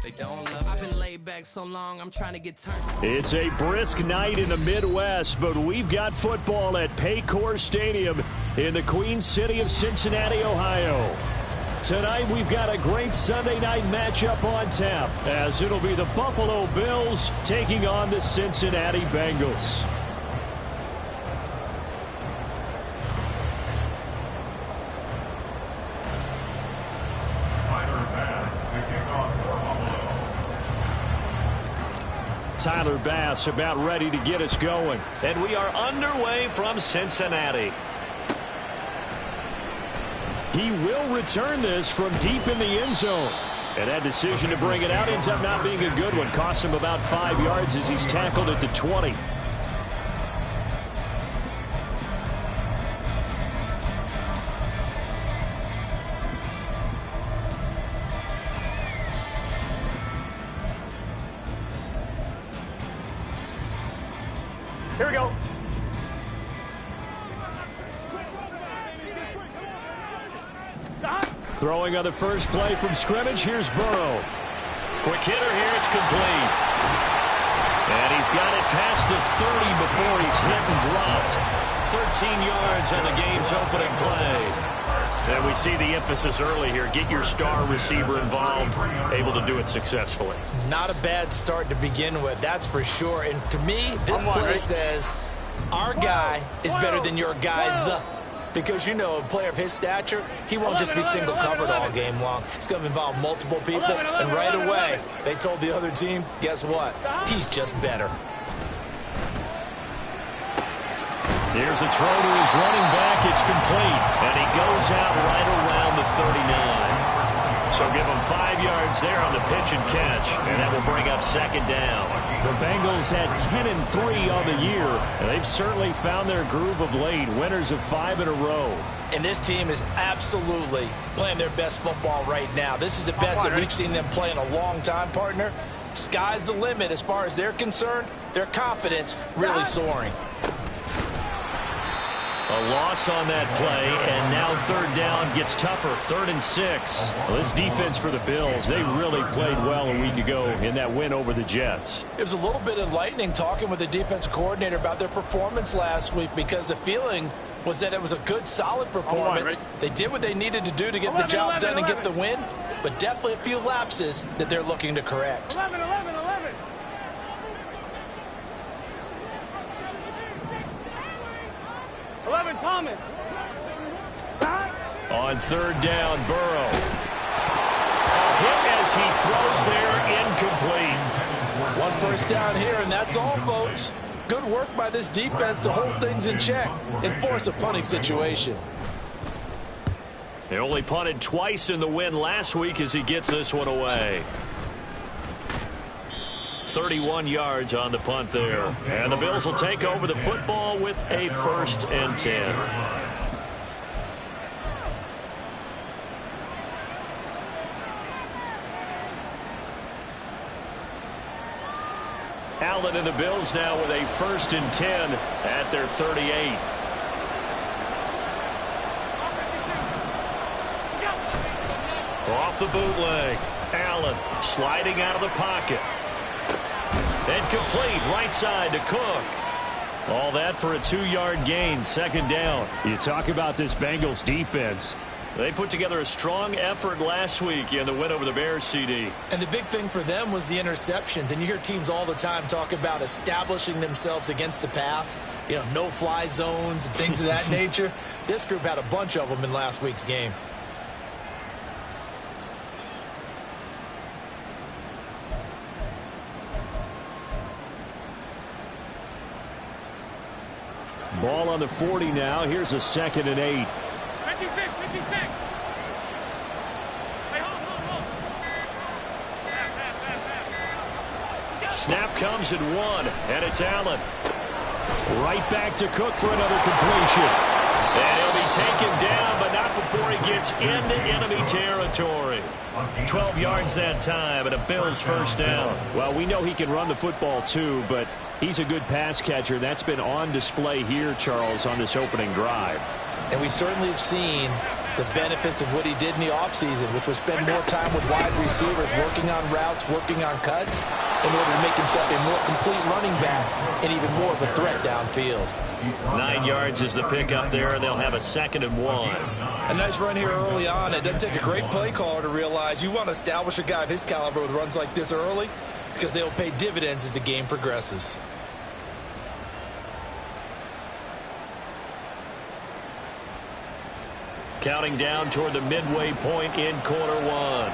They don't love it. I've been laid back so long, I'm trying to get turned. It's a brisk night in the Midwest, but we've got football at Paycor Stadium in the Queen City of Cincinnati, Ohio. Tonight, we've got a great Sunday night matchup on tap, as it'll be the Buffalo Bills taking on the Cincinnati Bengals. Tyler Bass about ready to get us going. And we are underway from Cincinnati. He will return this from deep in the end zone. And that decision to bring it out ends up not being a good one. Cost him about 5 yards as he's tackled at the 20. Here we go. Throwing on the first play from scrimmage. Here's Burrow. Quick hitter here. It's complete. And he's got it past the 30 before he's hit and dropped. 13 yards on the game's opening play. And we see the emphasis early here. Get your star receiver involved. Able to do it successfully. Not a bad start to begin with, that's for sure. And to me, this play says our guy is better than your guy's. Because, you know, a player of his stature, he won't just be single covered all game long. It's going to involve multiple people. And right away, they told the other team, guess what? He's just better. Here's a throw to his running back. It's complete. And he goes out right around the 39. So give him 5 yards there on the pitch and catch. And that will bring up second down. The Bengals had 10-3 on the year. And they've certainly found their groove of late. Winners of 5 in a row. And this team is absolutely playing their best football right now. This is the best that we've seen them play in a long time, partner. Sky's the limit as far as they're concerned. Their confidence really soaring. A loss on that play, and now third down gets tougher. 3rd and 6. Well, this defense for the Bills, they really played well a week ago in that win over the Jets. It was a little bit enlightening talking with the defense coordinator about their performance last week, because the feeling was that it was a good, solid performance. They did what they needed to do to get the job done and get the win, but definitely a few lapses that they're looking to correct. 11. Thomas. On third down, Burrow. A hit as he throws there, incomplete. 1 first down here, and that's all, folks. Good work by this defense to hold things in check and force a punting situation. They only punted twice in the win last week as he gets this one away. 31 yards on the punt there. And the Bills will take over the football with a 1st and 10. Allen and the Bills now with a 1st and 10 at their 38. Off the bootleg. Allen sliding out of the pocket. And complete right side to Cook. All that for a 2-yard gain, 2nd down. You talk about this Bengals defense. They put together a strong effort last week in the win over the Bears, CD. And the big thing for them was the interceptions. And you hear teams all the time talk about establishing themselves against the pass. You know, no-fly zones and things of that nature. This group had a bunch of them in last week's game. Ball on the 40 now. Here's a 2nd and 8. 56. Hey, hold. Snap comes at 1, and it's Allen. Right back to Cook for another completion. And he'll be taken down, but not before he gets into enemy territory. 12 yards that time, and a Bills 1st down. Well, we know he can run the football too, but he's a good pass catcher. That's been on display here, Charles, on this opening drive. And we certainly have seen the benefits of what he did in the offseason, which was spend more time with wide receivers, working on routes, working on cuts, in order to make himself a more complete running back and even more of a threat downfield. 9 yards is the pickup there, and they'll have a 2nd and 1. A nice run here early on. It doesn't take a great play caller to realize you want to establish a guy of his caliber with runs like this early, because they'll pay dividends as the game progresses. Counting down toward the midway point in quarter 1.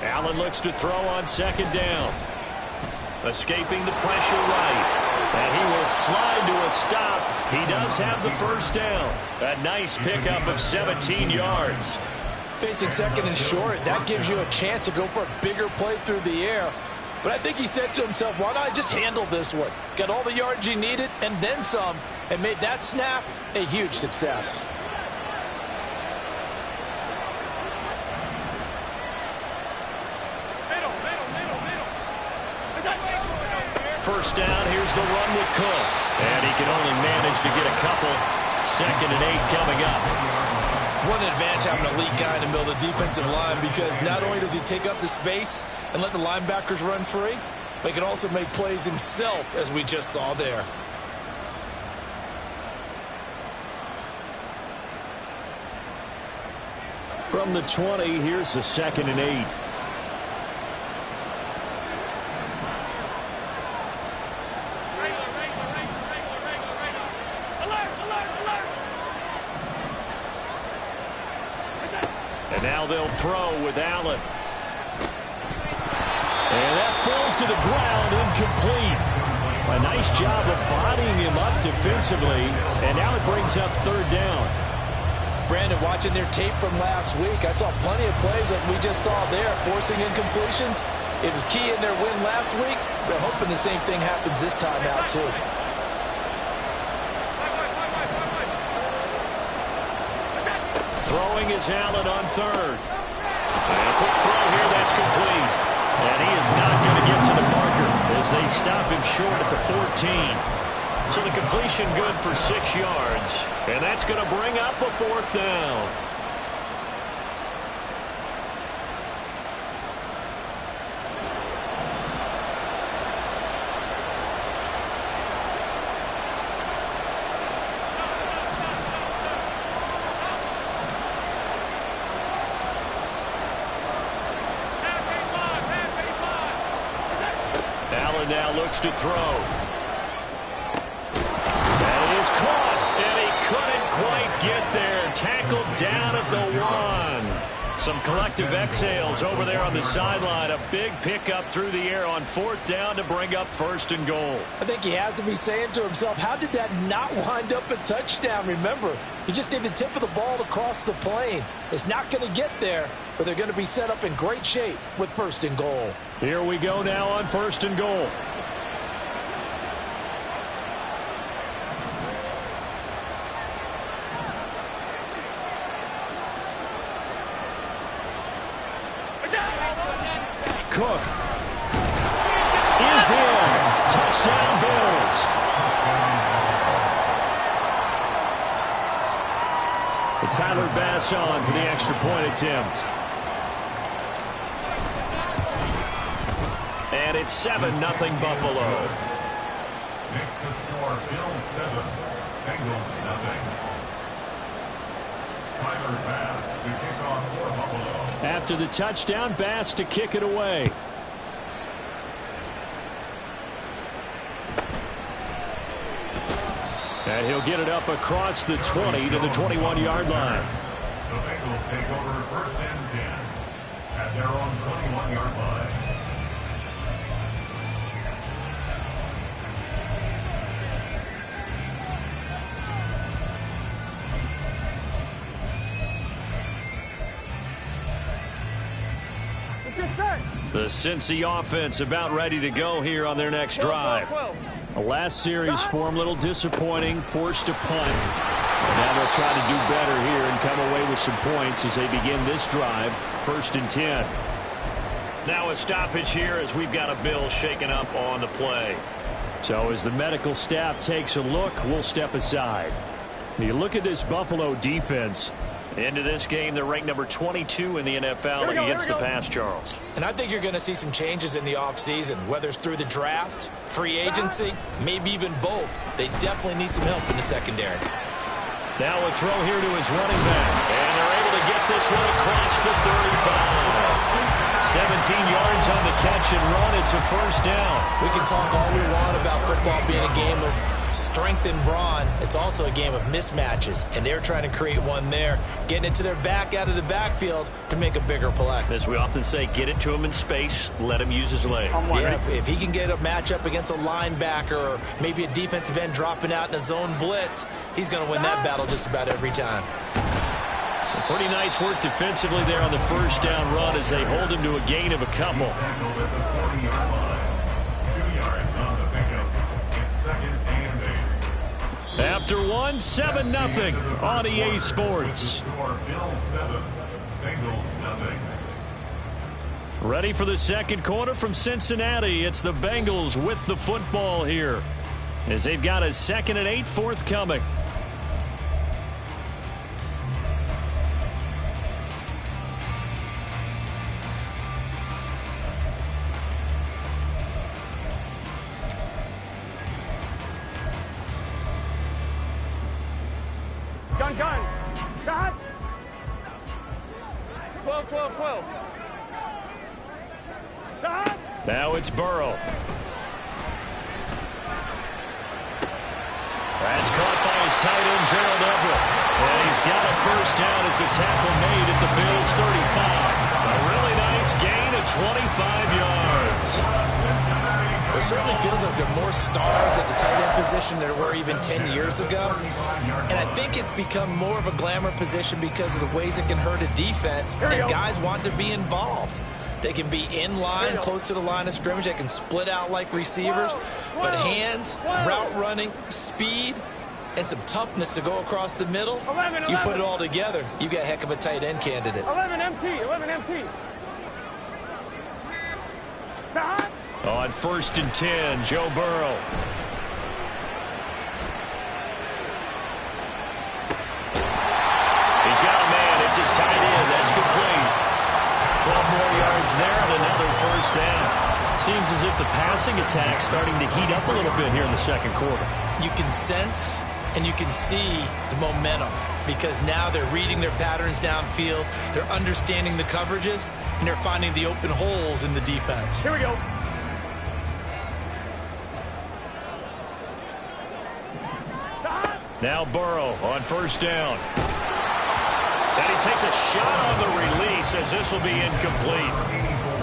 Allen looks to throw on 2nd down. Escaping the pressure right. And he will slide to a stop. He does have the 1st down. A nice pickup of 17 yards. Facing 2nd and short, that gives you a chance to go for a bigger play through the air. But I think he said to himself, why not just handle this one? Got all the yards he needed and then some, and made that snap a huge success. First down, here's the run with Cook. And he can only manage to get a couple. 2nd and 8 coming up. One advantage having a elite guy in the middle of the defensive line, because not only does he take up the space and let the linebackers run free, but he can also make plays himself, as we just saw there. From the 20, here's the 2nd and 8. And now they'll throw with Allen. And that falls to the ground, incomplete. A nice job of bodying him up defensively. And now it brings up 3rd down. Brandon, watching their tape from last week, I saw plenty of plays that we just saw there, forcing incompletions. It was key in their win last week. They're hoping the same thing happens this time out, too. Throwing is Allen on 3rd. And a quick throw here, that's complete. And he is not going to get to the marker as they stop him short at the 14. So the completion good for 6 yards. And that's going to bring up a 4th down. Allen now looks to throw. That is caught, and he couldn't quite get there. Tackled down at the 1. Some collective exhales over there on the sideline. A big pickup through the air on 4th down to bring up 1st and goal. I think he has to be saying to himself, how did that not wind up a touchdown? Remember, he just did the tip of the ball across the plane. It's not going to get there, but they're going to be set up in great shape with 1st and goal. Here we go now on 1st and goal. Cook is in. Touchdown Bills. Tyler Bass on for the extra point attempt. And it's 7-0 Buffalo. Next to score, Bills 7, Bengals 0. Tyler Bass to kick off for Buffalo. After the touchdown, Bass to kick it away. And he'll get it up across the 20 to the 21-yard line. The Bengals take over 1st and 10 at their own 21-yard line. The Cincy offense about ready to go here on their next drive. The last series for them, a little disappointing, forced a punt. Now they'll try to do better here and come away with some points as they begin this drive, 1st and 10. Now a stoppage here as we've got a bill shaken up on the play. So as the medical staff takes a look, we'll step aside. You look at this Buffalo defense. Into this game, they're ranked number 22 in the NFL against the pass, Charles. And I think you're going to see some changes in the offseason, whether it's through the draft, free agency, maybe even both. They definitely need some help in the secondary. Now a throw here to his running back. And they're able to get this one across the 35. 17 yards on the catch and run. It's a first down. We can talk all we want about football being a game of strength and brawn. It's also a game of mismatches, and they're trying to create one there, getting it to their back out of the backfield to make a bigger play. As we often say, get it to him in space, let him use his leg. Yeah, if he can get a matchup against a linebacker or maybe a defensive end dropping out in a zone blitz, he's going to win that battle just about every time. Pretty nice work defensively there on the first down run as they hold him to a gain of a couple. After 7-0 on EA Sports. Ready for the second quarter from Cincinnati. It's the Bengals with the football here as they've got a 2nd and 8 forthcoming. Gun. Shot. 12. Shot. Now it's Burrow. That's caught by his tight end, Gerald Everett. And he's got a first down as the tackle made at the Bills' 35. A really nice gain of 25 yards. It certainly feels like there are more stars at the tight end position than there were even 10 years ago. And I think it's become more of a glamour position because of the ways it can hurt a defense. And guys want to be involved. They can be in line, close to the line of scrimmage. They can split out like receivers. But hands, route running, speed, and some toughness to go across the middle, you put it all together, you got a heck of a tight end candidate. 11 MT. Shot. On 1st and 10, Joe Burrow. He's got a man. It's his tight end. That's complete. 12 more yards there and another first down. Seems as if the passing attack's starting to heat up a little bit here in the second quarter. You can sense and you can see the momentum because now they're reading their patterns downfield. They're understanding the coverages, and they're finding the open holes in the defense. Here we go. Now Burrow on first down. And he takes a shot on the release as this will be incomplete.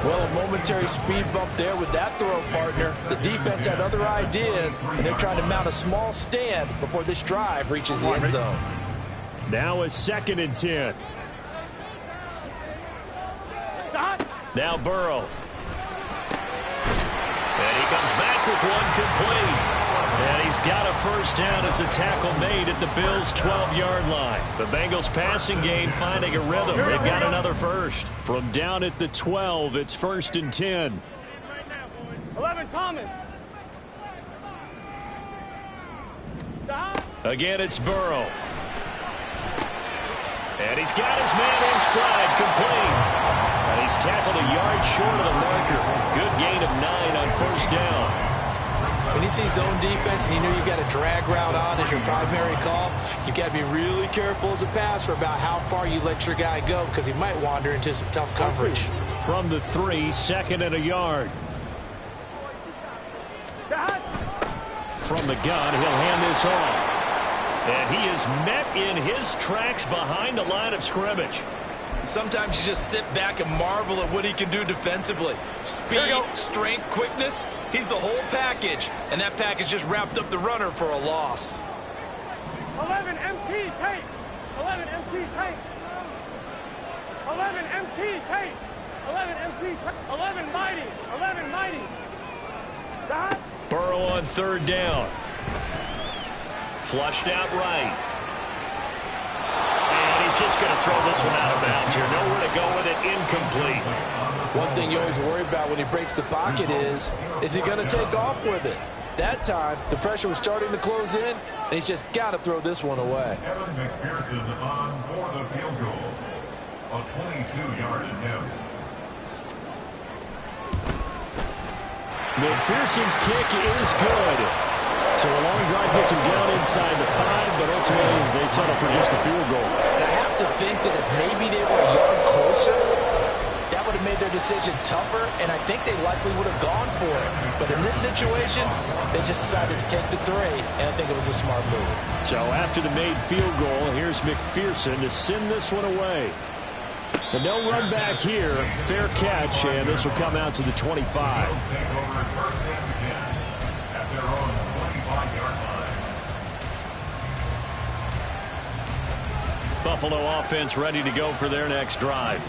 Well, a momentary speed bump there with that throw, partner. The defense had other ideas, and they're trying to mount a small stand before this drive reaches the end zone. Now a 2nd and 10. Now Burrow. And he comes back with one complete. And he's got a first down as a tackle made at the Bills' 12-yard line. The Bengals passing game finding a rhythm. They've got another first. From down at the 12, it's 1st and 10. 11 Thomas. Again, it's Burrow. And he's got his man in stride, complete. And he's tackled a yard short of the marker. Good gain of 9 on first down. When you see zone defense and you know you've got a drag route on as your primary call, you've got to be really careful as a passer about how far you let your guy go because he might wander into some tough coverage. From the 3, 2nd and a yard. From the gun, he'll hand this off. And he is met in his tracks behind the line of scrimmage. Sometimes you just sit back and marvel at what he can do defensively. Speed, strength, quickness, he's the whole package. And that package just wrapped up the runner for a loss. 11 MT tape. 11 MT tape. 11 MT tape. 11 MT tape. 11 mighty. 11 mighty. Stop. Burrow on 3rd down. Flushed out right. And he's just going to throw this one out of bounds here. Nowhere to go with it. Incomplete. One thing you always worry about when he breaks the pocket is he going to take off with it? That time, the pressure was starting to close in, and he's just got to throw this one away. Evan McPherson on for the field goal. A 22-yard attempt. McPherson's kick is good. So a long drive gets him down inside the 5, but ultimately they settle for just the field goal. And I have to think that if maybe they were a yard closer, that would have made their decision tougher, and I think they likely would have gone for it. But in this situation, they just decided to take the 3, and I think it was a smart move. So after the made field goal, here's McPherson to send this one away. And no run back here. Fair catch, and this will come out to the 25. Buffalo offense ready to go for their next drive.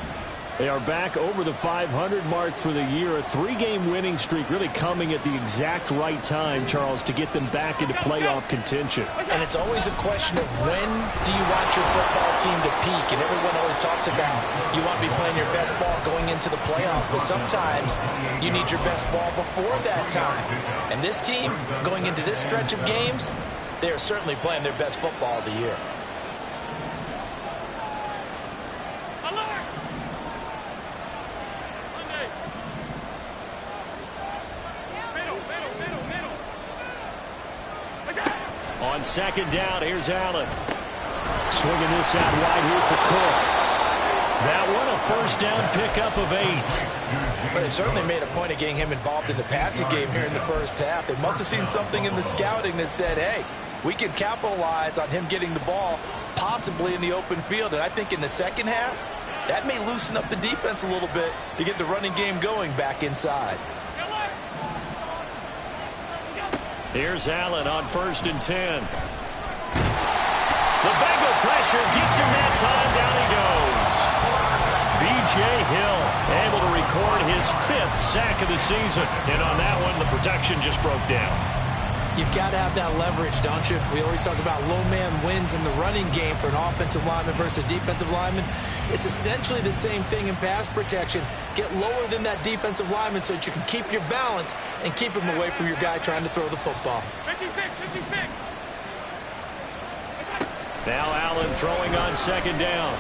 They are back over the 500 mark for the year. A 3-game winning streak really coming at the exact right time, Charles, to get them back into playoff contention. And it's always a question of when do you want your football team to peak? And everyone always talks about you want to be playing your best ball going into the playoffs, but sometimes you need your best ball before that time. And this team, going into this stretch of games, they are certainly playing their best football of the year. On second down, here's Allen. Swinging this out wide here for Cook. That one a first down pickup of 8. But they certainly made a point of getting him involved in the passing game here in the first half. They must have seen something in the scouting that said, hey, we can capitalize on him getting the ball possibly in the open field. And I think in the second half, that may loosen up the defense a little bit to get the running game going back inside. Here's Allen on 1st and 10. The Bengal pressure gets him that time. Down he goes. B.J. Hill able to record his 5th sack of the season. And on that one, the protection just broke down. You've got to have that leverage, don't you? We always talk about low man wins in the running game for an offensive lineman versus a defensive lineman. It's essentially the same thing in pass protection. Get lower than that defensive lineman so that you can keep your balance and keep him away from your guy trying to throw the football. 56. Now Allen throwing on second down.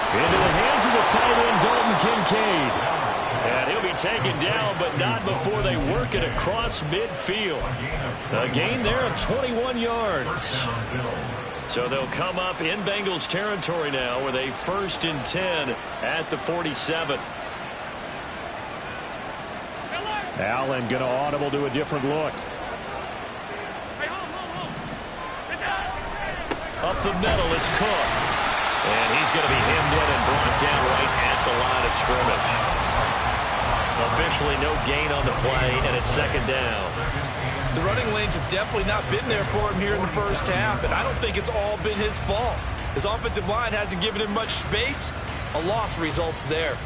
Into the hands of the tight end, Dalton Kincaid. And he'll be taken down, but not before they work it across midfield. A gain there of 21 yards. So they'll come up in Bengals territory now with a 1st and 10 at the 47. Allen going to audible to a different look. Up the middle, it's Cook. And he's going to be hemmed in and brought down right at the line of scrimmage. Officially no gain on the play, and it's second down. The running lanes have definitely not been there for him here in the first half, and I don't think it's all been his fault. His offensive line hasn't given him much space. A loss results there.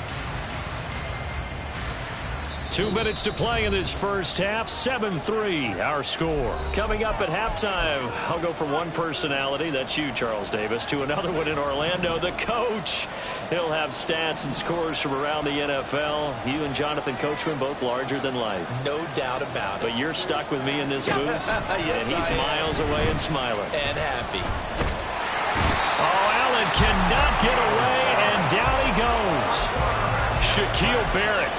2 minutes to play in this first half. 7-3 our score. Coming up at halftime, I'll go from one personality, that's you, Charles Davis, to another one in Orlando, the coach. He'll have stats and scores from around the NFL. You and Jonathan Coachman both larger than life. No doubt about it. But you're stuck with me in this booth. Yes, and he's miles away and smiling. And happy. Oh, Allen cannot get away, and down he goes. Shaquille Barrett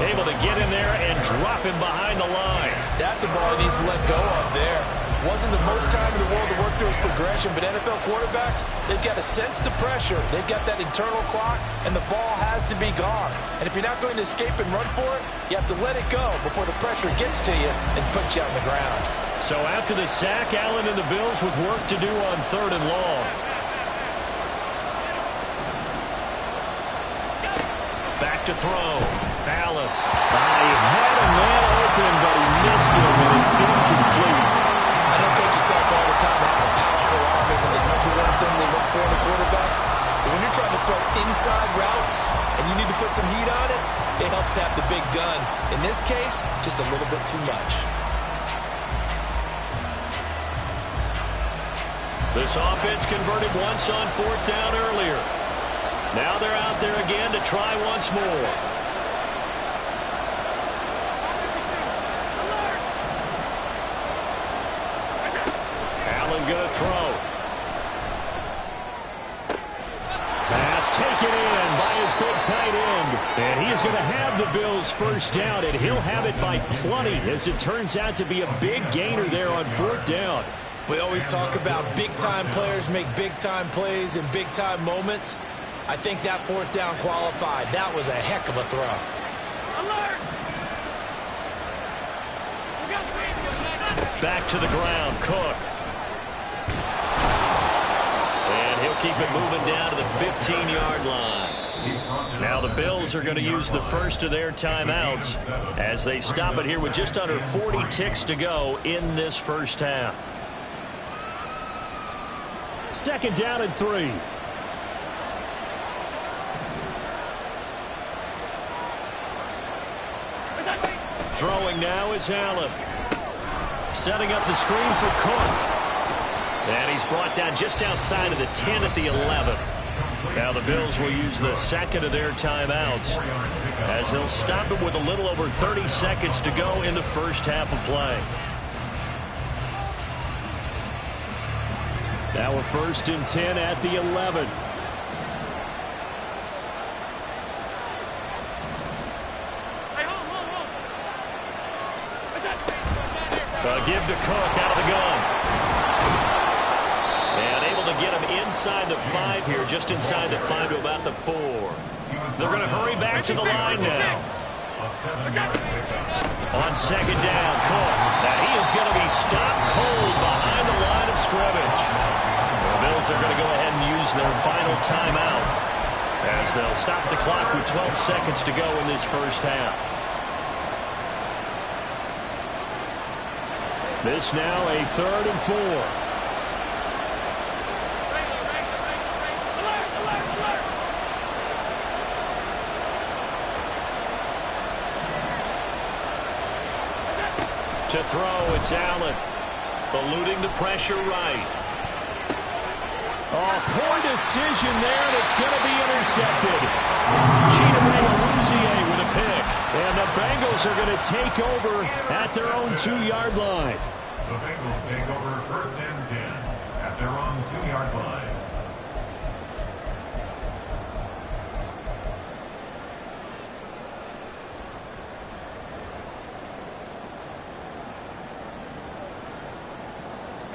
able to get in there and drop him behind the line. That's a ball he needs to let go of there. Wasn't the most time in the world to work through his progression, but NFL quarterbacks, they've got to sense the pressure. They've got that internal clock, and the ball has to be gone. And if you're not going to escape and run for it, you have to let it go before the pressure gets to you and puts you on the ground. So after the sack, Allen and the Bills with work to do on 3rd and long. Back to throw. Allen. He had a man open, but he missed him, and it's incomplete. I know coaches tell us all the time that a powerful arm isn't the #1 thing they look for in a quarterback. But when you're trying to throw inside routes and you need to put some heat on it, it helps have the big gun. In this case, just a little bit too much. This offense converted once on 4th down earlier. Now they're out there again to try once more. Allen going to throw. Pass taken in by his big tight end. And he is going to have the Bills first down, and he'll have it by plenty, as it turns out to be a big gainer there on fourth down. We always talk about big-time players make big-time plays in big-time moments. I think that fourth down qualified. That was a heck of a throw. Alert! Back to the ground, Cook. And he'll keep it moving down to the 15-yard line. Now the Bills are going to use the first of their timeouts as they stop it here with just under 40 ticks to go in this first half. Second down and 3. Throwing now is Allen. Setting up the screen for Cook. And he's brought down just outside of the 10 at the 11. Now the Bills will use the second of their timeouts as they'll stop it with a little over 30 seconds to go in the first half of play. Now a 1st and 10 at the 11. Give to Cook out of the gun. And able to get him inside the 5 here, just inside the 5 to about the 4. They're going to hurry back to the line now. On second down, Cook. Now he is going to be stopped cold behind the line of scrimmage. The Bills are going to go ahead and use their final timeout as they'll stop the clock with 12 seconds to go in this first half. This now a 3rd and 4. To throw, it's Allen. Eluding the pressure right. Oh, poor decision there, and it's going to be intercepted. Cheetah with a pick. And the Bengals are going to take over at their own 2-yard line. The Bengals take over 1st and 10 at their own 2-yard line.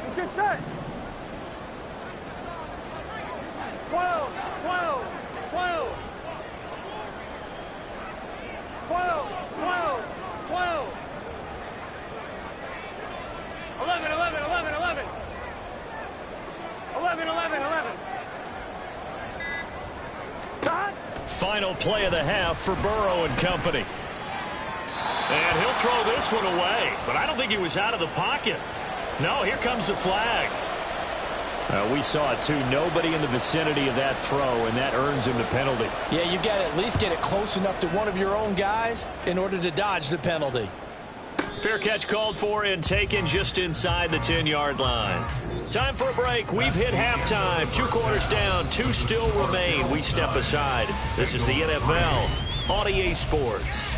Let's get set. 12, 12, 12. 12, 12, 12. 11, 11, 11, 11. 11, 11, 11. Done. Final play of the half for Burrow and company. And he'll throw this one away, but I don't think he was out of the pocket. No, here comes the flag. We saw it, too. Nobody in the vicinity of that throw, and that earns him the penalty. Yeah, you got to at least get it close enough to one of your own guys in order to dodge the penalty. Fair catch called for and taken just inside the 10-yard line. Time for a break. We've hit halftime. 2 quarters down. 2 still remain. We step aside. This is the NFL on EA Sports.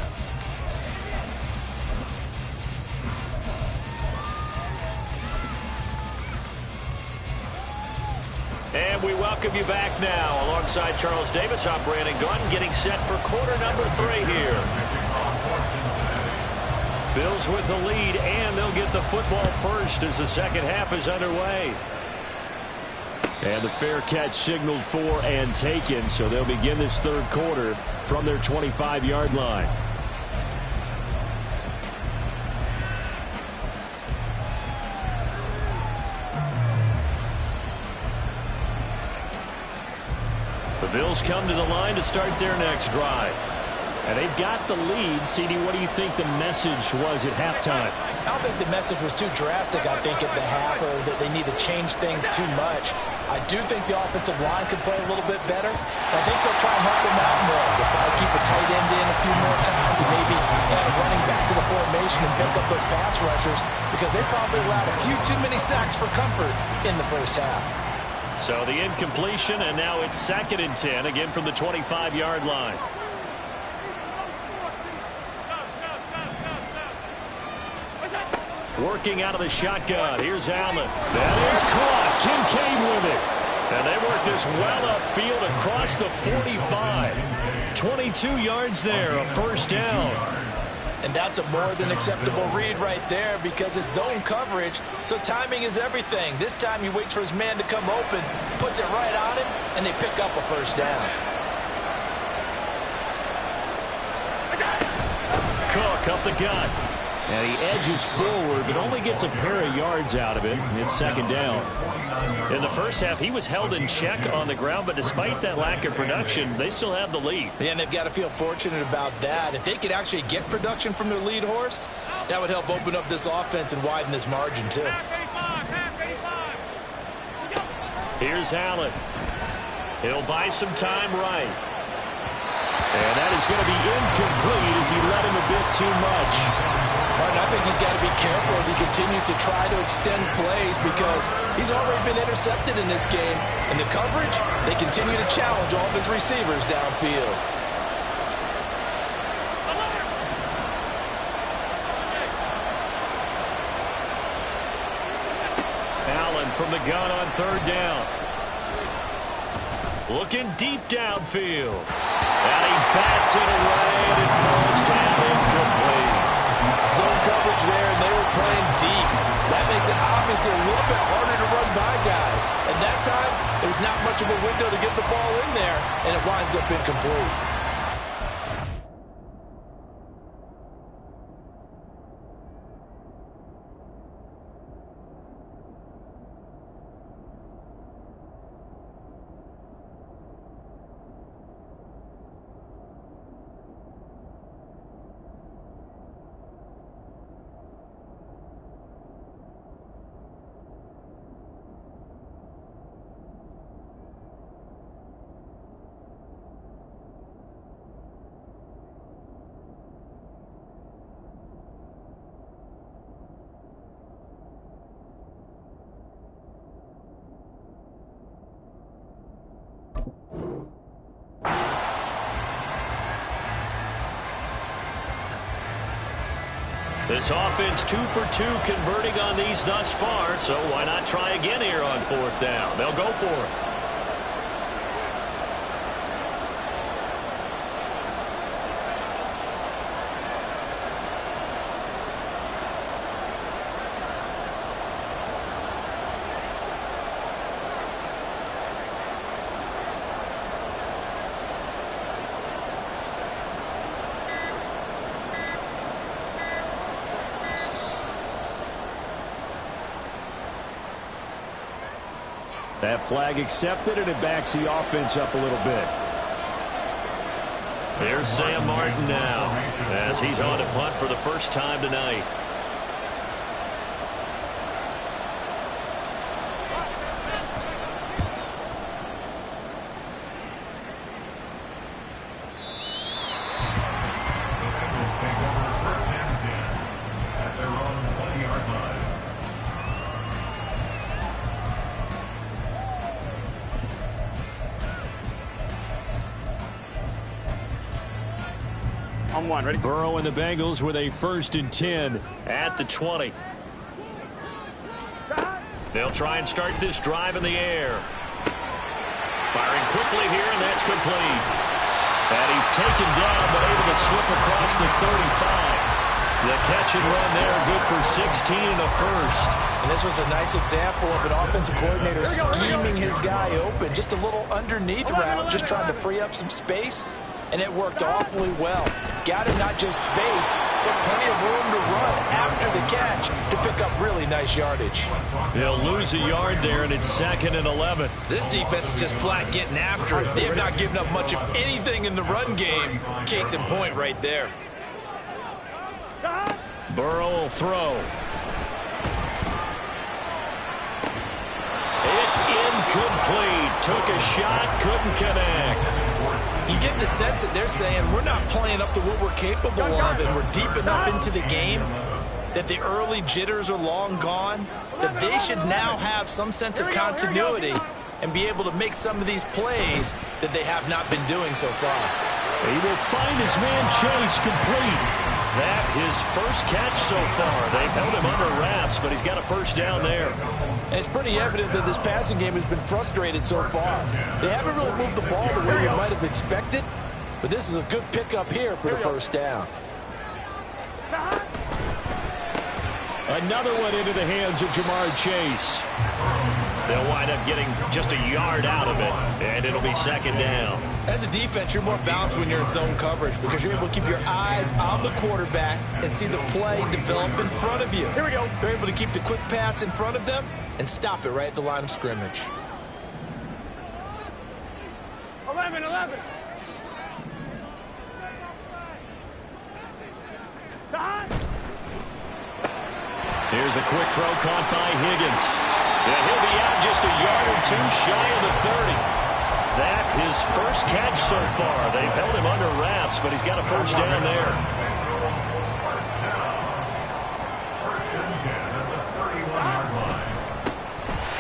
And we welcome you back now. Alongside Charles Davis, I'm Brandon Gunn, getting set for quarter number 3 here. Bills with the lead, and they'll get the football first as the second half is underway. And the fair catch signaled for and taken, so they'll begin this 3rd quarter from their 25-yard line. The Bills come to the line to start their next drive. And they've got the lead. CD, what do you think the message was at halftime? I don't think the message was too drastic, I think, at the half, or that they need to change things too much. I do think the offensive line could play a little bit better. I think they'll try and help them out more. They'll probably keep a tight end in a few more times and maybe running back to the formation and pick up those pass rushers, because they probably allowed a few too many sacks for comfort in the first half. So the incompletion, and now it's 2nd and 10, again from the 25-yard line. Working out of the shotgun. Here's Allen. That is caught. Kincaid with it. And they work this well upfield across the 45. 22 yards there, a first down. And that's a more than acceptable read right there because it's zone coverage, so timing is everything. This time he waits for his man to come open, puts it right on him, and they pick up a first down. Cook up the gut. And he edges forward, but only gets a pair of yards out of it. It's 2nd down. In the first half, he was held in check on the ground, but despite that lack of production, they still have the lead. And they've got to feel fortunate about that. If they could actually get production from their lead horse, that would help open up this offense and widen this margin, too. Here's Allen. He'll buy some time right. And that is going to be incomplete as he led him a bit too much. Martin, I think he's got to be careful as he continues to try to extend plays because he's already been intercepted in this game. And the coverage, they continue to challenge all of his receivers downfield. Allen from the gun on 3rd down. Looking deep downfield. And he bats it away, and it falls down incomplete. Zone coverage there, and they were playing deep. That makes it obviously a little bit harder to run by guys. And that time, there's not much of a window to get the ball in there, and it winds up incomplete. This offense 2 for 2 converting on these thus far, so why not try again here on 4th down? They'll go for it. That flag accepted, and it backs the offense up a little bit. There's Sam Martin now as he's on to punt for the first time tonight. On 1, ready? Burrow and the Bengals with a 1st and 10 at the 20. They'll try and start this drive in the air. Firing quickly here, and that's complete. And he's taken down, but able to slip across the 35. The catch and run there, good for 16 and a first. And this was a nice example of an offensive coordinator scheming his guy open. Just a little underneath route, just trying to free up some space. And it worked awfully well. Got him not just space, but plenty of room to run after the catch to pick up really nice yardage. They'll lose a yard there, and it's 2nd and 11. This defense is just flat getting after it. They have not given up much of anything in the run game. Case in point right there. Burrow will throw. It's incomplete. Took a shot, couldn't connect. You get the sense that they're saying we're not playing up to what we're capable of, and we're deep enough into the game that the early jitters are long gone, that they should now have some sense of continuity and be able to make some of these plays that they have not been doing so far. He will find his man Chase complete. That his first catch so far. They've held him under wraps, but he's got a first down there. And it's pretty evident that this passing game has been frustrated so far. They haven't really moved the ball the way you might have expected, but this is a good pickup here for the first down. Another one into the hands of Jamar Chase. They'll wind up getting just a yard out of it, and it'll be second down. As a defense, you're more balanced when you're in zone coverage because you're able to keep your eyes on the quarterback and see the play develop in front of you. Here we go. They're able to keep the quick pass in front of them and stop it right at the line of scrimmage. 11. Here's a quick throw caught by Higgins. Yeah, he'll be out just a yard or two shy of the 30. That his first catch so far. They've held him under wraps, but he's got a first down there.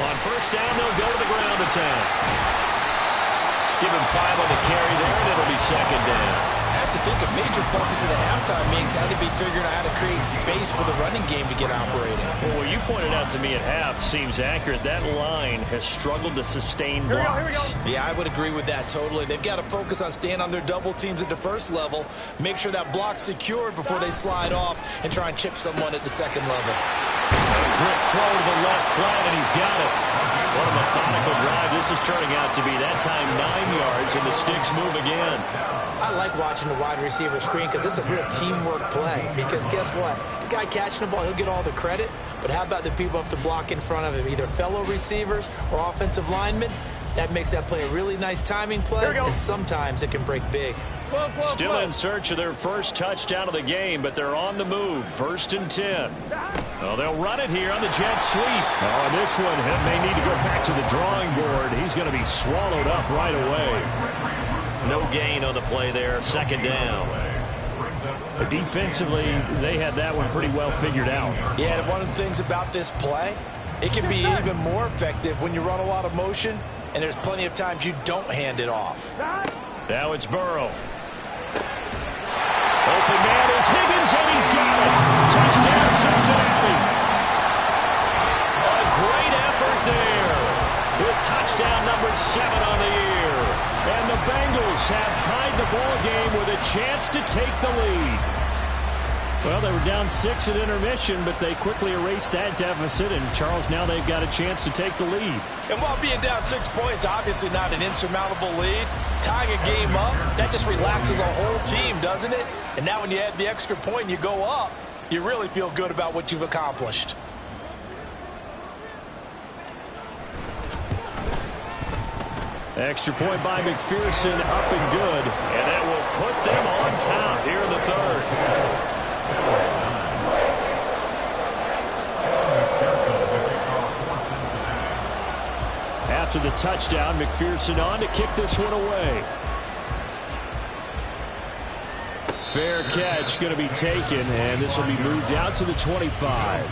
On first down, they'll go to the ground attack. Give him 5 on the carry there, and it'll be second down. I have to think a major focus of the halftime meetings had to be figuring out how to create space for the running game to get operating. Well, what you pointed out to me at half seems accurate. That line has struggled to sustain blocks. Yeah, I would agree with that totally. They've got to focus on staying on their double teams at the first level, make sure that block's secured before they slide off and try and chip someone at the second level. A quick throw to the left flat, and he's got it. What a methodical drive this is turning out to be. That time 9 yards, and the sticks move again. I like watching the wide receiver screen because it's a real teamwork play. Because guess what? The guy catching the ball, he'll get all the credit. But how about the people up to block in front of him, either fellow receivers or offensive linemen? That makes that play a really nice timing play, and sometimes it can break big. Still in search of their first touchdown of the game, but they're on the move. 1st and 10. Well, they'll run it here on the jet sweep. Oh, and this one, they need to go back to the drawing board. He's going to be swallowed up right away. No gain on the play there. Second down. Defensively, they had that one pretty well figured out. Yeah, and one of the things about this play, it can be even more effective when you run a lot of motion, and there's plenty of times you don't hand it off. Now it's Burrow. Open man is Higgins, and he's got it. Touchdown, Cincinnati. A great effort there. With touchdown number 7 on the year. And the Bengals have tied the ball game with a chance to take the lead. Well, they were down 6 at intermission, but they quickly erased that deficit. And, Charles, now they've got a chance to take the lead. And while being down 6 points, obviously not an insurmountable lead, tying a game up, that just relaxes a whole team, doesn't it? And now when you add the extra point and you go up, you really feel good about what you've accomplished. Extra point by McPherson, up and good. And that will put them on top here in the 3rd. After the touchdown, McPherson on to kick this one away. Fair catch going to be taken, and this will be moved out to the 25.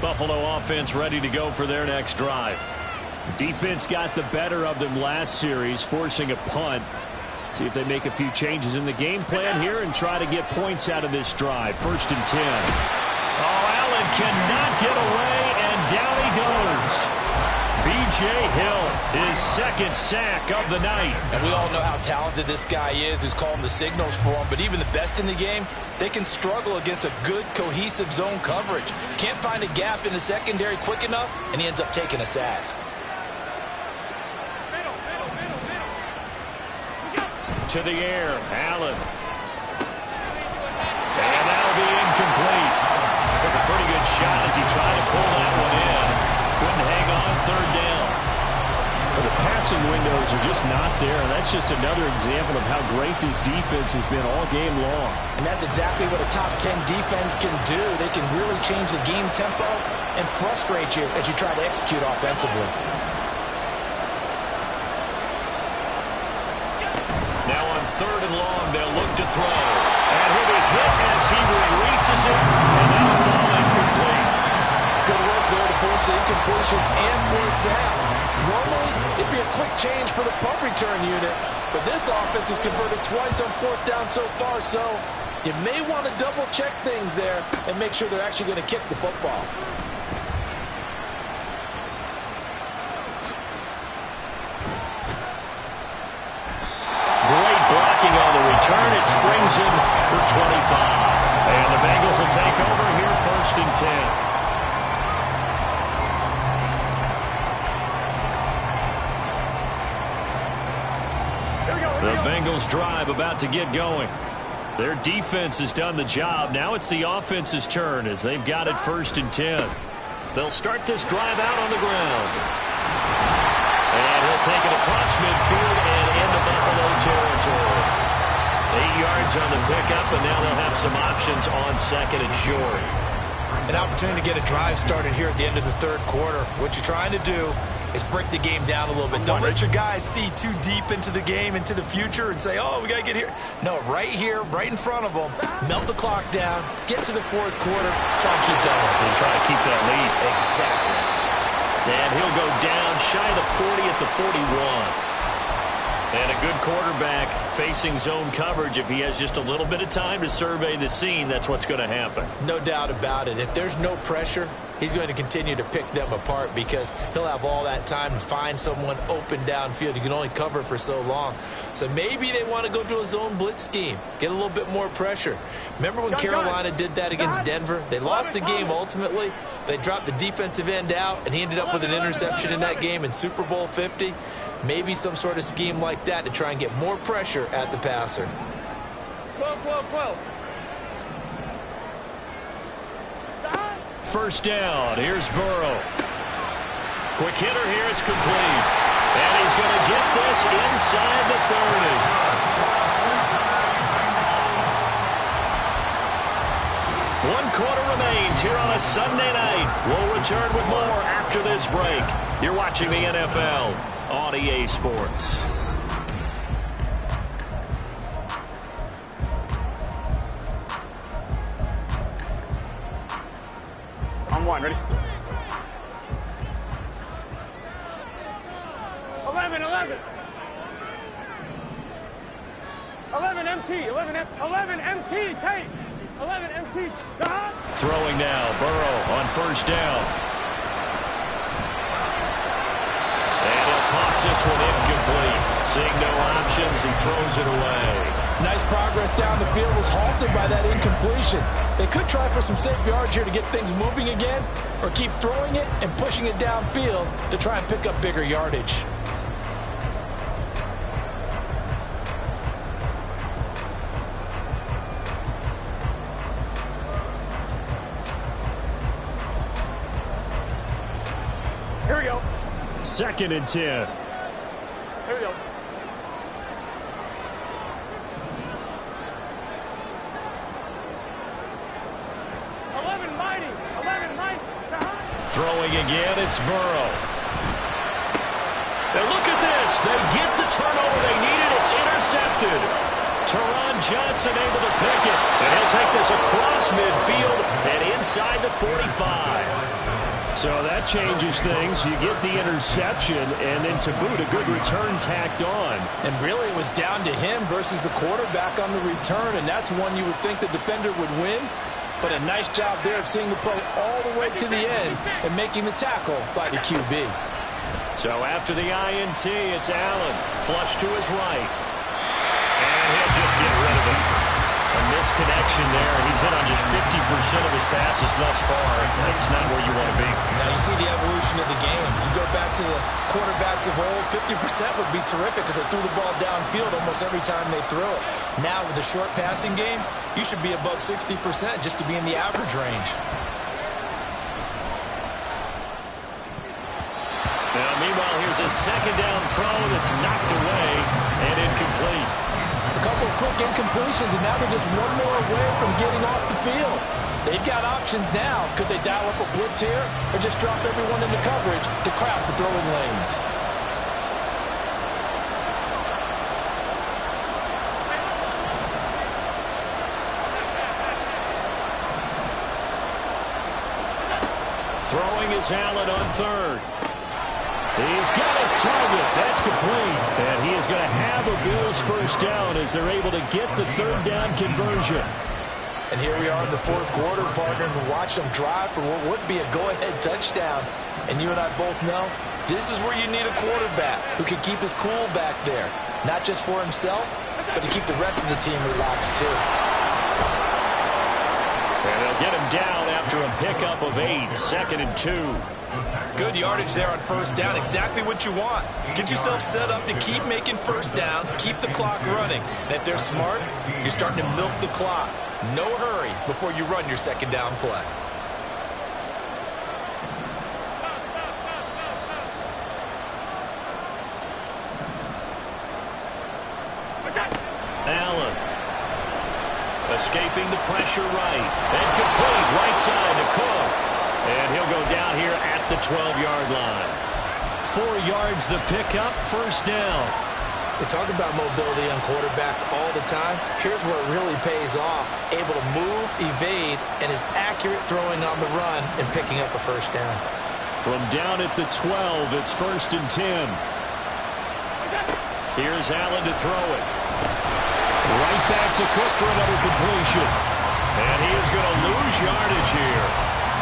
Buffalo offense ready to go for their next drive. Defense got the better of them last series, forcing a punt. See if they make a few changes in the game plan here and try to get points out of this drive. 1st and 10. Oh, Allen cannot get away, and down he goes. B.J. Hill, his 2nd sack of the night. And we all know how talented this guy is who's calling the signals for him, but even the best in the game, they can struggle against a good, cohesive zone coverage. Can't find a gap in the secondary quick enough, and he ends up taking a sack. To the air, Allen. And that'll be incomplete. Took a pretty good shot as he tried to pull that one in. Couldn't hang on. 3rd down. Well, the passing windows are just not there. That's just another example of how great this defense has been all game long. And that's exactly what a top 10 defense can do. They can really change the game tempo and frustrate you as you try to execute offensively. Now 3rd and long. They'll look to throw. And he'll be hit as he releases it, and that'll fall incomplete. Good work there to force the incompletion and 4th down. Normally, it'd be a quick change for the punt return unit, but this offense has converted twice on 4th down so far, so you may want to double-check things there and make sure they're actually going to kick the football. Great blocking on the return. It springs him for 25. And the Bengals will take over here 1st and 10. The Bengals drive about to get going. Their defense has done the job. Now it's the offense's turn as they've got it 1st and 10. They'll start this drive out on the ground. And he'll take it across midfield and into Buffalo territory. 8 yards on the pickup, and now they'll have some options on 2nd and short. An opportunity to get a drive started here at the end of the 3rd quarter. What you're trying to do is break the game down a little bit. Don't let your guys see too deep into the game, into the future, and say, oh, we got to get here. No, right here, right in front of them, melt the clock down, get to the 4th quarter, try and keep going. And try to keep that lead. Exactly. And he'll go down shy of the 40 at the 41. And a good quarterback facing zone coverage. If he has just a little bit of time to survey the scene, that's what's going to happen. No doubt about it. If there's no pressure, he's going to continue to pick them apart because he'll have all that time to find someone open downfield. You can only cover for so long. So maybe they want to go to a zone blitz scheme, get a little bit more pressure. Remember when Carolina did that against Denver? They lost the game ultimately. They dropped the defensive end out, and he ended up with an interception in that game in Super Bowl 50. Maybe some sort of scheme like that to try and get more pressure at the passer. 12. 1st down. Here's Burrow. Quick hitter here. It's complete. And he's going to get this inside the 30. 1 quarter remains here on a Sunday night. We'll return with more after this break. You're watching the NFL on EA Sports. On 1, ready? 11. 11 MT, 11 MT, tape. 11 MT, stop. Throwing now, Burrow on 1st down. And he'll toss this one incomplete. Seeing no options, he throws it away. Nice progress down the field was halted by that incompletion. They could try for some safe yards here to get things moving again, or keep throwing it and pushing it downfield to try and pick up bigger yardage. Here we go. 2nd and 10. Here we go. Throwing again, it's Burrow. And look at this. They get the turnover they needed. It's intercepted. Teron Johnson able to pick it. And he'll take this across midfield and inside the 45. So that changes things. You get the interception, and then to boot, a good return tacked on. And really, it was down to him versus the quarterback on the return, and that's one you would think the defender would win. But a nice job there of seeing the play all the way to the end and making the tackle by the QB. So after the INT, it's Allen. Flush to his right. And he'll just get rid of it. A misconnection there. He's hit on just 50% of his passes thus far. That's not where you want to be. Now you see the evolution of the game. You go back to the quarterbacks of old, 50% would be terrific because they threw the ball downfield almost every time they threw it. Now with the short passing game, you should be above 60% just to be in the average range. Now meanwhile, here's a 2nd down throw that's knocked away and incomplete. A couple of quick incompletions, and now they're just one more away from getting off the field. They've got options now. Could they dial up a blitz here or just drop everyone into coverage to crowd the throwing lanes? Throwing is Allen on third. He's got his target. That's complete. And he is going to have a Bills first down as they're able to get the third down conversion. And here we are in the fourth quarter, partner, and watch them drive for what would be a go-ahead touchdown. And you and I both know this is where you need a quarterback who can keep his cool back there. Not just for himself, but to keep the rest of the team relaxed too. And they'll get him down after a pickup of 8, 2nd and 2. Good yardage there on first down. Exactly what you want. Get yourself set up to keep making first downs, keep the clock running. And if they're smart, you're starting to milk the clock. No hurry before you run your second down play. Allen escaping the pressure right. And complete right side to Cook. And he'll go down here at the 12-yard line. 4 yards the pickup, first down. They talk about mobility on quarterbacks all the time. Here's where it really pays off. Able to move, evade, and is accurate throwing on the run and picking up a first down. From down at the 12, it's 1st and 10. Here's Allen to throw it. Right back to Cook for another completion. And he is going to lose yardage here.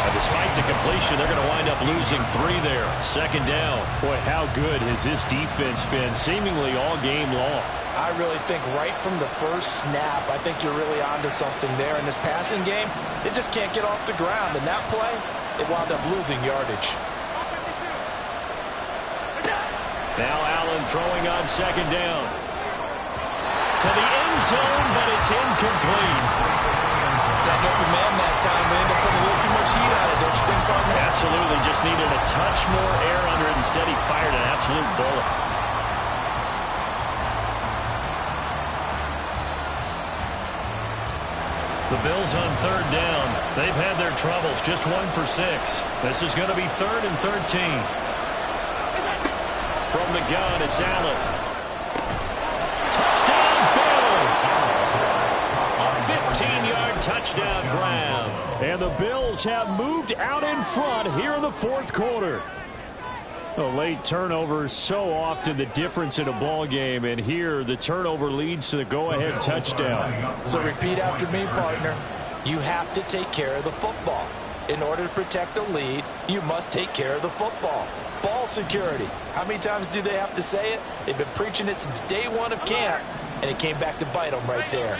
And despite the completion, they're going to wind up losing 3 there. 2nd down. Boy, how good has this defense been seemingly all game long? I really think right from the first snap, I think you're really onto something there. In this passing game, they just can't get off the ground. In that play, they wound up losing yardage. Now Allen throwing on 2nd down. To the end zone, but it's incomplete. That open man that time, they end up putting a little too much heat on it, don't you think, partner? Absolutely, just needed a touch more air under it. Instead, he fired an absolute bullet. The Bills on 3rd down. They've had their troubles, just 1 for 6. This is going to be 3rd and 13. From the gun, it's Allen. Touchdown, Bills! A 15-yard touchdown grab. And the Bills have moved out in front here in the 4th quarter. A late turnover is so often the difference in a ball game, and here the turnover leads to the go-ahead touchdown. So repeat after me, partner. You have to take care of the football. In order to protect a lead, you must take care of the football. Ball security. How many times do they have to say it? They've been preaching it since day 1 of camp, and it came back to bite them right there.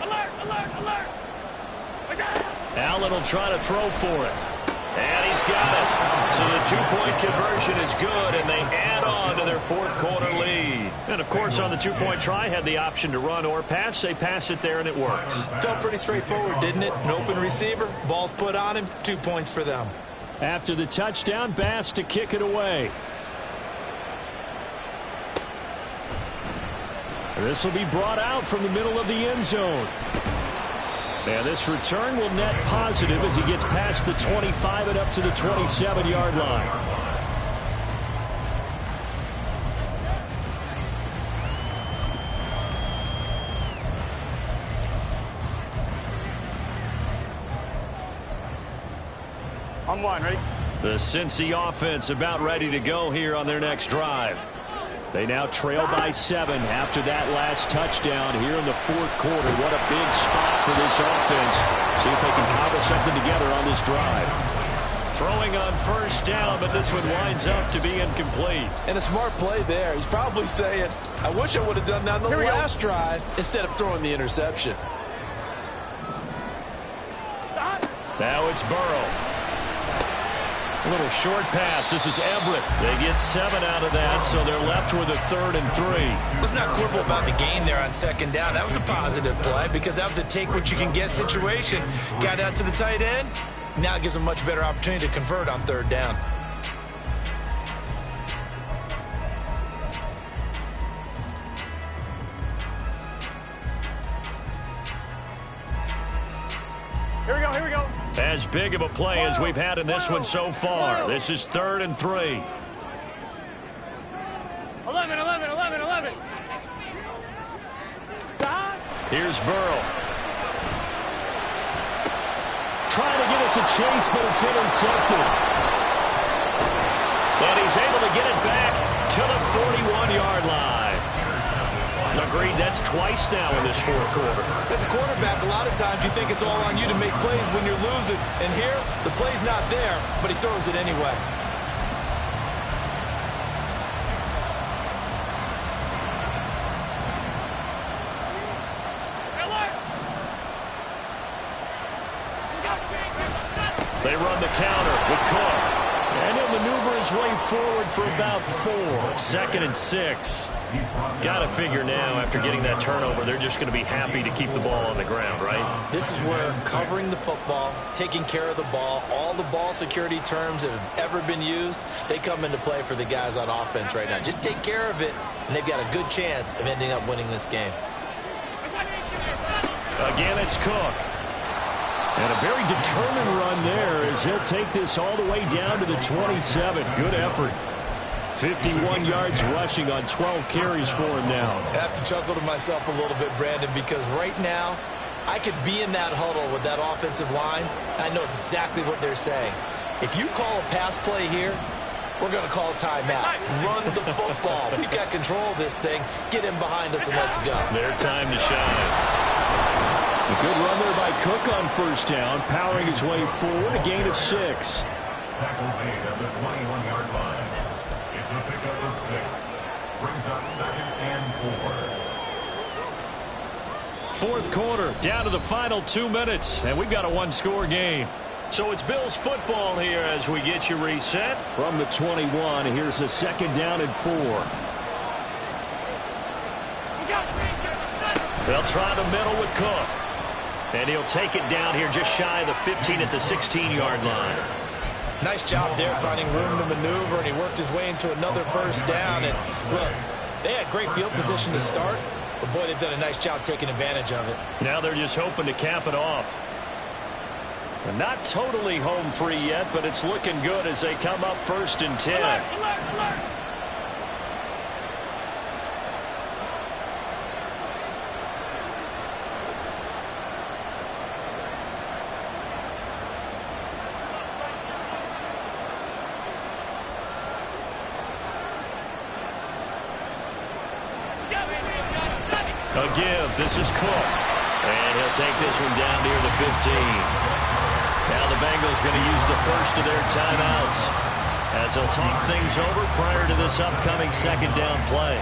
Alert, alert, alert. Allen will try to throw for it. And he's got it. So the 2-point conversion is good, and they add on to their 4th quarter lead. And, of course, on the 2-point try, had the option to run or pass. They pass it there, and it works. Felt pretty straightforward, didn't it? An open receiver, ball's put on him, 2 points for them. After the touchdown, Bass to kick it away. This will be brought out from the middle of the end zone. And this return will net positive as he gets past the 25 and up to the 27-yard line. On 1, ready? The Cincy offense about ready to go here on their next drive. They now trail by 7 after that last touchdown here in the 4th quarter. What a big spot for this offense. See if they can cobble something together on this drive. Throwing on first down, but this one winds up to be incomplete. And a smart play there. He's probably saying, I wish I would have done that on the last drive instead of throwing the interception. Now it's Burrow. A little short pass. This is Everett. They get 7 out of that, so they're left with a 3rd and 3. Let's not quibble about the gain there on 2nd down. That was a positive play because that was a take-what-you-can-get situation. Got out to the tight end. Now it gives them a much better opportunity to convert on 3rd down. Here we go, here we go. As big of a play as we've had in this one so far. This is 3rd and 3. 11, 11, 11, 11. Here's Burrow. a chase, but it's intercepted. And he's able to get it back to the 41-yard line. Agreed, that's twice now in this fourth quarter. As a quarterback, a lot of times you think it's all on you to make plays when you're losing. And here, the play's not there, but he throws it anyway. They run the counter with Cook. And he'll maneuver his way forward for about 4. 2nd and 6. Got to figure now, after getting that turnover, they're just going to be happy to keep the ball on the ground, right? This is where covering the football, taking care of the ball, all the ball security terms that have ever been used, they come into play for the guys on offense right now. Just take care of it, and they've got a good chance of ending up winning this game. Again, it's Cook. And a very determined run there as he'll take this all the way down to the 27. Good effort. 51 yards rushing on 12 carries for him now. I have to chuckle to myself a little bit, Brandon, because right now I could be in that huddle with that offensive line, and I know exactly what they're saying. If you call a pass play here, we're going to call a timeout. Run the football. We've got control of this thing. Get in behind us and let's go. Their time to shine. A good run there by Cook on first down, powering his way forward, a gain of 6. Tackle made at the 21-yard line. It's a pickup of 6. Brings up 2nd and 4. Fourth quarter, down to the final 2 minutes, and we've got a one-score game. So it's Bills football here as we get you reset. From the 21, here's a 2nd down and 4. They'll try the middle with Cook. And he'll take it down here just shy of the 15 at the 16-yard line. Nice job there finding room to maneuver, and he worked his way into another first down. And look, they had great field position to start, but boy, they've done a nice job taking advantage of it. Now they're just hoping to cap it off. And not totally home free yet, but it's looking good as they come up 1st and 10. Alert. A give. This is Cook. And he'll take this one down near the 15. Now the Bengals going to use the first of their timeouts as they'll talk things over prior to this upcoming 2nd down play.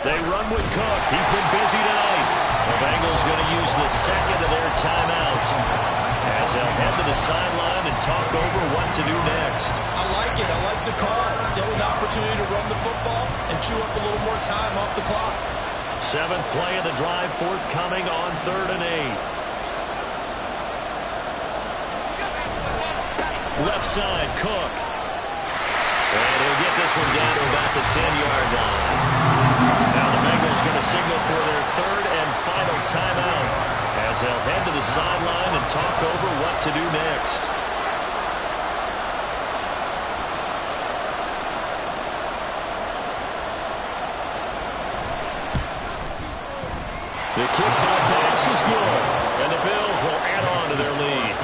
They run with Cook. He's been busy tonight. The Bengals going to use the 2nd of their timeouts as they'll head to the sideline and talk over what to do next. I like it. I like the call. Still an opportunity to run the football and chew up a little more time off the clock. 7th play of the drive forthcoming on 3rd and 8. Left side, Cook. And he'll get this one down to about the 10-yard line. Now the Bengals going to signal for their 3rd and final timeout as they'll head to the sideline and talk over what to do next. The kick by pass is good, and the Bills will add on to their lead.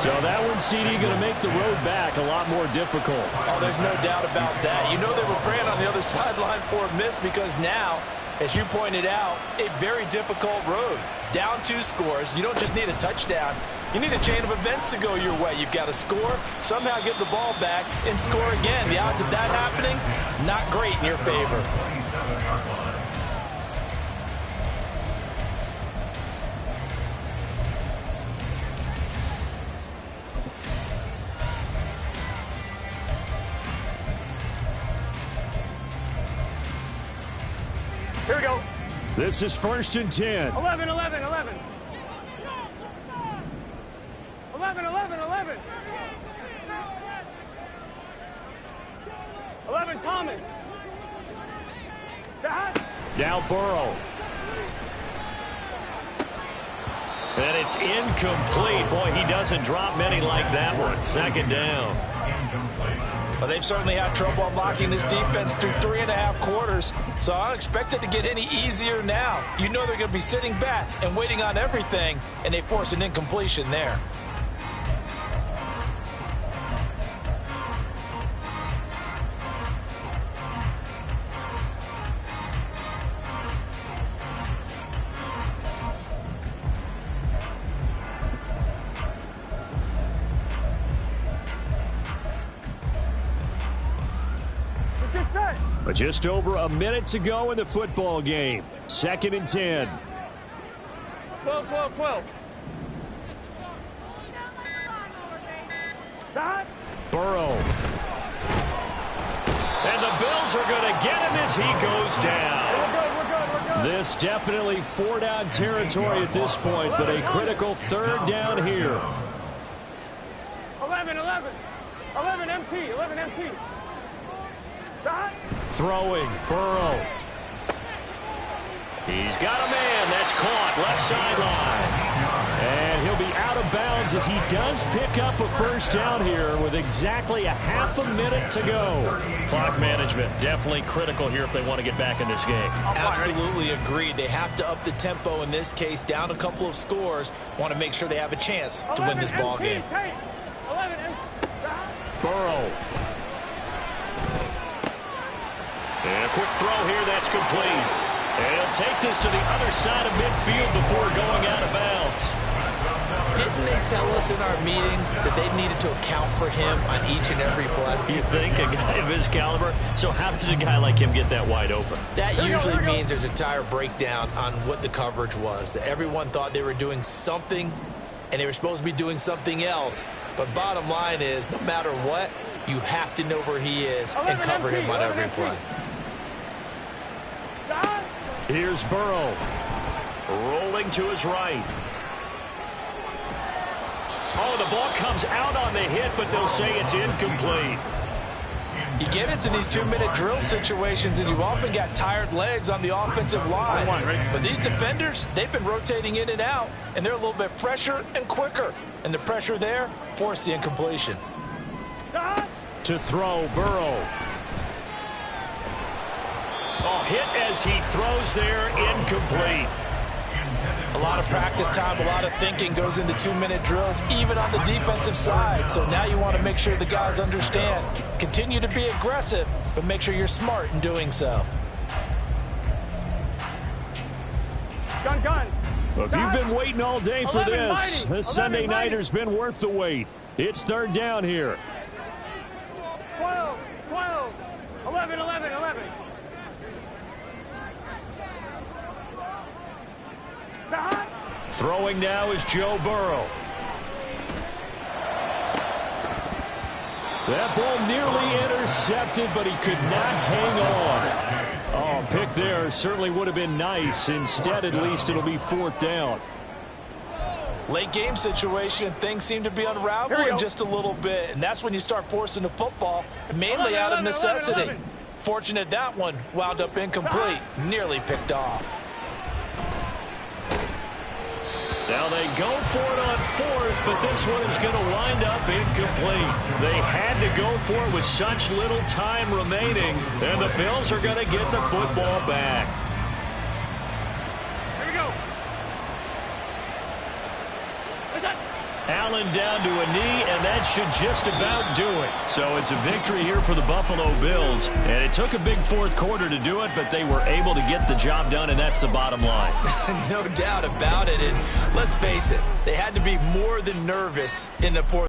So that one, CD, going to make the road back a lot more difficult. Oh, there's no doubt about that. You know they were praying on the other sideline for a miss because now, as you pointed out, a very difficult road. Down 2 scores. You don't just need a touchdown. You need a chain of events to go your way. You've got to score, somehow get the ball back, and score again. The odds of that happening, not great in your favor. 27-yard line. Here we go. This is 1st and 10. 11. 11, Thomas. Now Burrow. And it's incomplete. Boy, he doesn't drop many like that one. Second down. Well, they've certainly had trouble unlocking this defense through 3.5 quarters, so I don't expect it to get any easier now. You know they're going to be sitting back and waiting on everything, and they force an incompletion there. But just over a minute to go in the football game. 2nd and 10. 12, 12, 12. Stop. Burrow. And the Bills are going to get him as he goes down. We're good. This definitely 4-down territory at this point, but a critical 3rd down here. 11 empty. 11 empty. Stop. Throwing, Burrow. He's got a man. That's caught. Left sideline. And he'll be out of bounds as he does pick up a 1st down here with exactly a half a minute to go. Clock management definitely critical here if they want to get back in this game. Absolutely agreed. They have to up the tempo in this case, down a couple of scores. Want to make sure they have a chance to win this ball game. 11 empty. Burrow. And a quick throw here, that's complete. And he'll take this to the other side of midfield before going out of bounds. Didn't they tell us in our meetings that they needed to account for him on each and every play? You think a guy of his caliber? So how does a guy like him get that wide open? That usually means there's a tire breakdown on what the coverage was. That everyone thought they were doing something, and they were supposed to be doing something else. But bottom line is, no matter what, you have to know where he is and cover him on every play. Here's Burrow. Rolling to his right. Oh, the ball comes out on the hit, but they'll say it's incomplete. You get into these 2-minute drill situations, and you've often got tired legs on the offensive line. But these defenders, they've been rotating in and out, and they're a little bit fresher and quicker. And the pressure there forced the incompletion. To throw, Burrow. Oh, hit as he throws there, incomplete. A lot of practice time, a lot of thinking goes into 2-minute drills, even on the defensive side. So now you want to make sure the guys understand. Continue to be aggressive, but make sure you're smart in doing so. Gun. Well, if you've been waiting all day for this Sunday nighter's been worth the wait. It's 3rd down here. 12, 11. Throwing now is Joe Burrow. That ball nearly intercepted, but he could not hang on. Oh, pick there certainly would have been nice. Instead, at least, it'll be 4th down. Late game situation, things seem to be unraveling just a little bit, and that's when you start forcing the football, mainly out of necessity. Fortunate that one wound up incomplete, nearly picked off. Now they go for it on 4th, but this one is going to wind up incomplete. They had to go for it with such little time remaining, and the Bills are going to get the football back. Here we go. Allen down to a knee, and that should just about do it. So it's a victory here for the Buffalo Bills. And it took a big 4th quarter to do it, but they were able to get the job done, and that's the bottom line. No doubt about it. And let's face it, they had to be more than nervous in the 4th